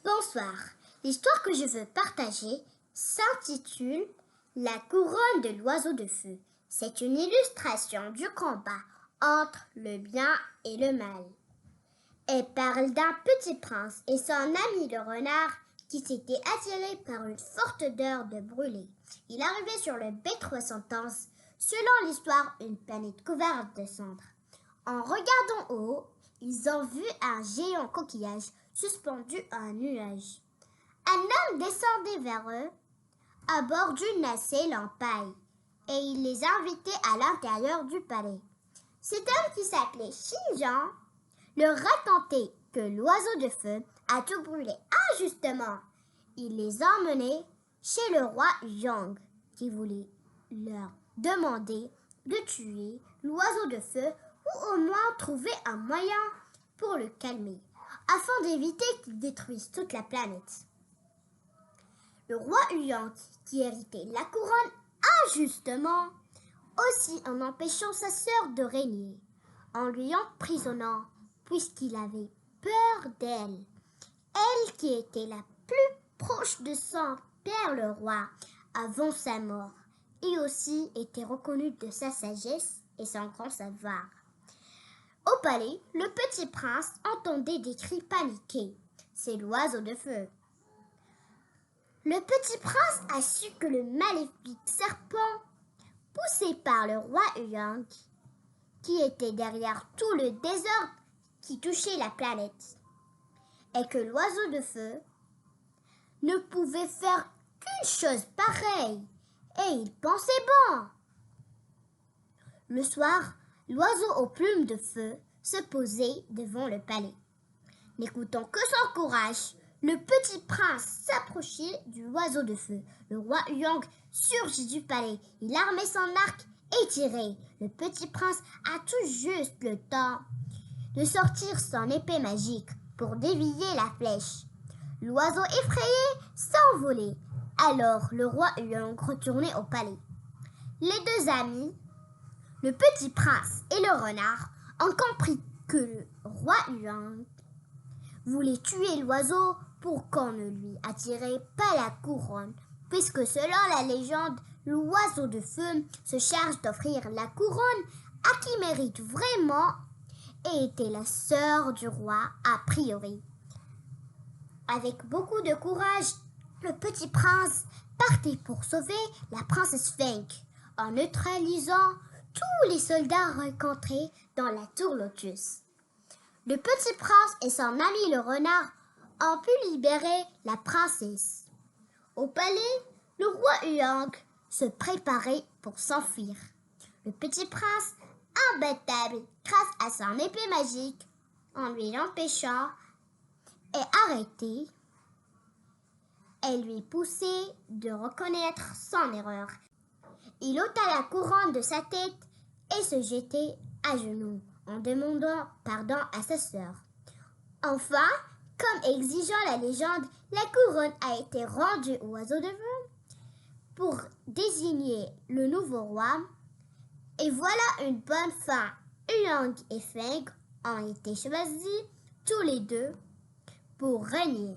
Bonsoir. L'histoire que je veux partager s'intitule La couronne de l'oiseau de feu. C'est une illustration du combat entre le bien et le mal. Elle parle d'un petit prince et son ami le renard qui s'était attiré par une forte odeur de brûlé. Il arrivait sur le B311, selon l'histoire, une planète couverte de cendres. En regardant au haut, ils ont vu un géant coquillage suspendu à un nuage. Un homme descendait vers eux à bord d'une nacelle en paille et il les invitait à l'intérieur du palais. Cet homme qui s'appelait Xinjiang leur racontait que l'oiseau de feu a tout brûlé injustement. Il les emmenait chez le roi Yang qui voulait leur demander de tuer l'oiseau de feu ou au moins trouver un moyen pour le calmer, afin d'éviter qu'il détruise toute la planète. Le roi Yang, qui héritait la couronne injustement, aussi en empêchant sa sœur de régner, en lui emprisonnant, puisqu'il avait peur d'elle, elle qui était la plus proche de son père le roi avant sa mort, et aussi était reconnue de sa sagesse et son grand savoir. Au palais, le petit prince entendait des cris paniqués. C'est l'oiseau de feu. Le petit prince a su que le maléfique serpent, poussé par le roi Yang, qui était derrière tout le désordre qui touchait la planète, et que l'oiseau de feu ne pouvait faire qu'une chose pareille, et il pensait bon. Le soir, l'oiseau aux plumes de feu se posait devant le palais. N'écoutant que son courage, le petit prince s'approchait du oiseau de feu. Le roi Yang surgit du palais. Il armait son arc et tirait. Le petit prince a tout juste le temps de sortir son épée magique pour dévier la flèche. L'oiseau effrayé s'envolait. Alors le roi Yang retournait au palais. Les deux amis, le petit prince et le renard, ont compris que le roi Yang voulait tuer l'oiseau pour qu'on ne lui attirait pas la couronne, puisque selon la légende, l'oiseau de feu se charge d'offrir la couronne à qui mérite vraiment et était la sœur du roi a priori. Avec beaucoup de courage, le petit prince partait pour sauver la princesse Feng en neutralisant tous les soldats rencontrés dans la tour Lotus. Le petit prince et son ami le renard ont pu libérer la princesse. Au palais, le roi Yang se préparait pour s'enfuir. Le petit prince, imbattable grâce à son épée magique, en lui l'empêchant, est arrêté et lui poussait de reconnaître son erreur. Il ôta la couronne de sa tête et se jetait à genoux en demandant pardon à sa sœur. Enfin, comme exigeant la légende, la couronne a été rendue au oiseau de feu pour désigner le nouveau roi. Et voilà une bonne fin. Yang et Feng ont été choisis tous les deux pour régner.